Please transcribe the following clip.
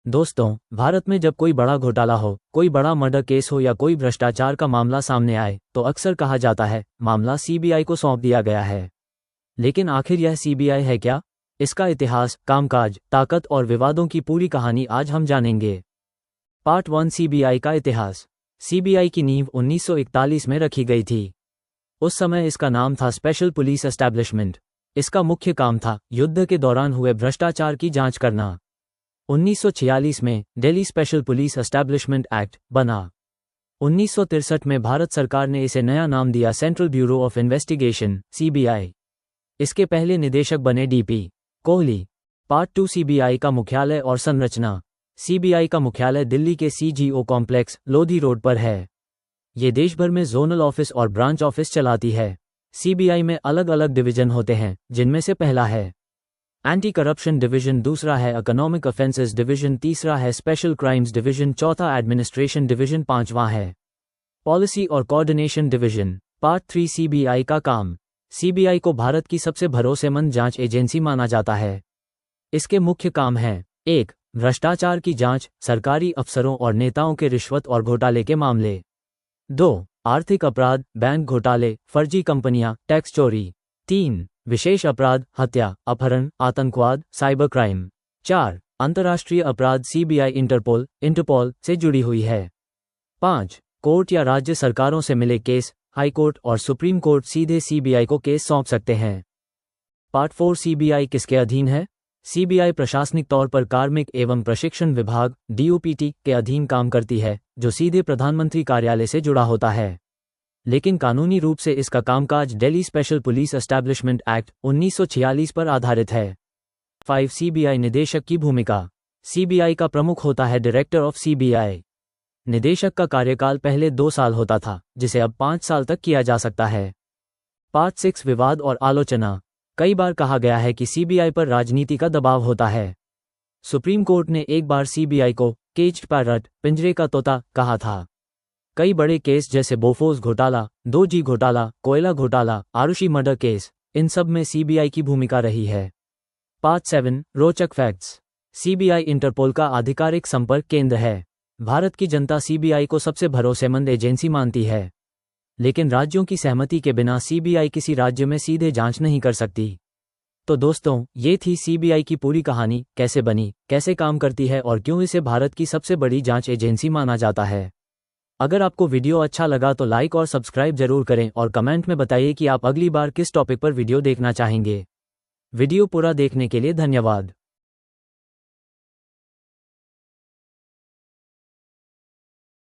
दोस्तों, भारत में जब कोई बड़ा घोटाला हो, कोई बड़ा मर्डर केस हो या कोई भ्रष्टाचार का मामला सामने आए तो अक्सर कहा जाता है मामला सीबीआई को सौंप दिया गया है। लेकिन आखिर यह सीबीआई है क्या? इसका इतिहास, कामकाज, ताकत और विवादों की पूरी कहानी आज हम जानेंगे। पार्ट 1 सीबीआई का इतिहास। सीबीआई की नींव 1941 में रखी गई थी। उस समय इसका नाम था स्पेशल पुलिस एस्टैब्लिशमेंट। इसका मुख्य काम था युद्ध के दौरान हुए भ्रष्टाचार की जांच करना। 1946 में Delhi special police establishment act बना। 1963 में भारत सरकार ने इसे नया नाम दिया central bureau of investigation CBI. इसके पहले निदेशक बने डीपी कोहली। पार्ट 2 सीबीआई का मुख्यालय और संरचना। सीबीआई का मुख्यालय दिल्ली के सीजीओ कॉम्प्लेक्स लोधी रोड पर है। ये देश भर में जोनल ऑफिस और ब्रांच ऑफिस चलाती है। सीबीआई में अलग अलग डिवीजन होते हैं, जिनमें से पहला है एंटी करप्शन डिवीजन, दूसरा है इकोनॉमिक ऑफेंसेस डिवीजन, तीसरा है स्पेशल क्राइम्स डिवीजन, चौथा एडमिनिस्ट्रेशन डिवीजन, पांचवां है पॉलिसी और कोऑर्डिनेशन डिवीजन। पार्ट 3 सीबीआई का काम। सीबीआई को भारत की सबसे भरोसेमंद जांच एजेंसी माना जाता है। इसके मुख्य काम हैं: 1. भ्रष्टाचार की जांच, सरकारी अफसरों और नेताओं के रिश्वत और घोटाले के मामले। 2. आर्थिक अपराध, बैंक घोटाले, फर्जी कंपनियां, टैक्स चोरी। 3. विशेष अपराध, हत्या, अपहरण, आतंकवाद, साइबर क्राइम। 4. अंतर्राष्ट्रीय अपराध, सीबीआई इंटरपोल से जुड़ी हुई है। 5. कोर्ट या राज्य सरकारों से मिले केस, हाई कोर्ट और सुप्रीम कोर्ट सीधे सीबीआई को केस सौंप सकते हैं। पार्ट 4 सीबीआई किसके अधीन है? सीबीआई प्रशासनिक तौर पर कार्मिक एवं प्रशिक्षण विभाग डीओपीटी के अधीन काम करती है, जो सीधे प्रधानमंत्री कार्यालय से जुड़ा होता है। लेकिन कानूनी रूप से इसका कामकाज Delhi special police establishment act 1946 पर आधारित है। 5 सीबीआई निदेशक की भूमिका। सीबीआई का प्रमुख होता है डायरेक्टर ऑफ सीबीआई। निदेशक का कार्यकाल पहले 2 साल होता था, जिसे अब 5 साल तक किया जा सकता है। पार्ट 6 विवाद और आलोचना। कई बार कहा गया है कि सीबीआई पर राजनीति का दबाव होता है। सुप्रीम कोर्ट ने एक बार सीबीआई को केज्ड पैरट, पिंजरे का तोता, कहा था। कई बड़े केस जैसे बोफोर्स घोटाला, 2G घोटाला, कोयला घोटाला, आरुषि मर्डर केस, इन सब में सीबीआई की भूमिका रही है। पार्ट 7 रोचक फैक्ट्स। सीबीआई इंटरपोल का आधिकारिक संपर्क केंद्र है। भारत की जनता सीबीआई को सबसे भरोसेमंद एजेंसी मानती है। लेकिन राज्यों की सहमति के बिना सीबीआई किसी राज्य में सीधे जांच नहीं कर सकती। तो दोस्तों, ये थी सीबीआई की पूरी कहानी, कैसे बनी, कैसे काम करती है और क्यों इसे भारत की सबसे बड़ी जांच एजेंसी माना जाता है। अगर आपको वीडियो अच्छा लगा तो लाइक और सब्सक्राइब जरूर करें और कमेंट में बताइए कि आप अगली बार किस टॉपिक पर वीडियो देखना चाहेंगे। वीडियो पूरा देखने के लिए धन्यवाद।